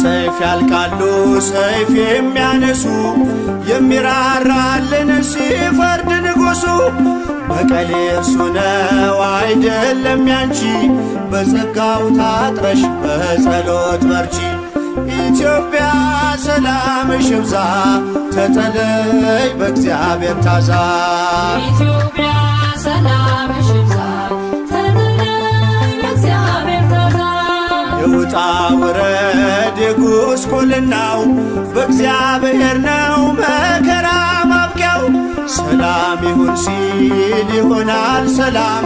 በሰይፍ ያልቃሉ ሰይፍ የሚያነሱ የሚራራልን ሲፈርድ ንጉሡ በቀል የእርሱ ነው አይደለም ያንቺ በጸጋው ታጥረሽ በጸሎት በርቺ ኢትዮጵያ ሰላምሽ ይብዛ ተጠለይ በእግዚአብሔር ታዛ ኢትዮጵያ ሰላምሽ ይብዛ ተጠለይ በእግዚአብሔር ታዛ የውጣ ውረድ የጉስቁልናው በእግዚአብሔር ነው መከራ ማብቂያው ሰላም ይሁን ሲል ይሆናል ሰላም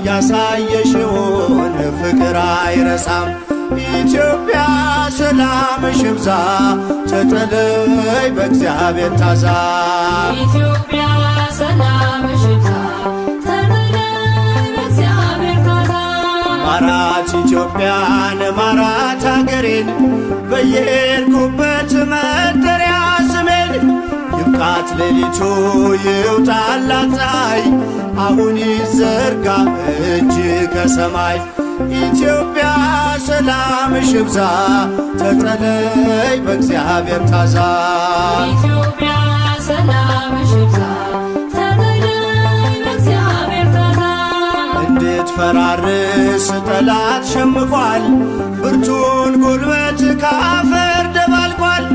ያሳየሽውን ፍቅር አይረሳም ኢትዮጵያ ሰላምሽ ይብዛ ተጠለይ በእግዚአብሔር ታዛ ኢትዮጵያ ሰላምሽ ይብዛ ተጠለይ በእግዚአብሔር ታዛ ማራት ኢትዮጵያን ማራት አገሬን በየሄድኩበት መጠሪያ ስሜን ይብቃት ሌሊቱ ይውጣላት ፀሐይ አሁን ይዘርጋ እጅ ከሰማይ ኢትዮጵያ ሰላምሽ ይብዛ ተጠለይ በእግዚአብሔር ታዛ ኢትዮጵያ ሰላምሽ ይብዛ ተጠለይ በእግዚአብሔር ታዛ እንድትፈራርስ ጠላት ሸምቋል ብርቱን ጉልበት ካፈር ደባልቋል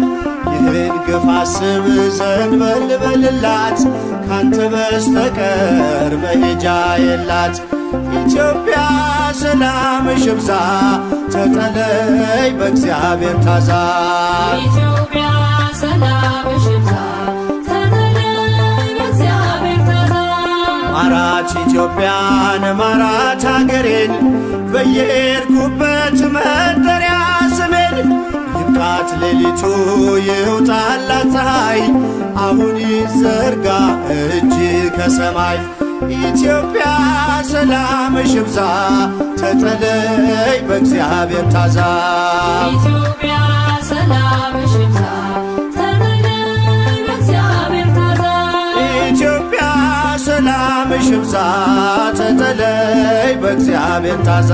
ይህን ግፍ አስብ ዘንበል በልላት ካንተ በስተቀር መሄጃ የላት ኢትዮጵያ ሰላምሽ ይብዛ ተጠለይ በእግዚአብሔር ታዛ ኢትዮጵያ ሰላምሽ ይብዛ ተጠለይ በእግዚአብሔር ታዛ ማራት ኢትዮጵያን ማራት አገሬን በየሄድኩበት መጠሪያ ስሜን ይብቃት ሌሊቱ ይውጣላት ፀሐይ አሁን ይዘርጋ እጅ ከሰማይ ኢትዮጵያ ሰላምሽ ይብዛ ተጠለይ በእግዚአብሔር ታዛ ኢትዮጵያ ሰላምሽ ይብዛ ተጠለይ በእግዚአብሔር ታዛ ኢትዮጵያ ሰላምሽ ይብዛ ተጠለይ በእግዚአብሔር ታዛ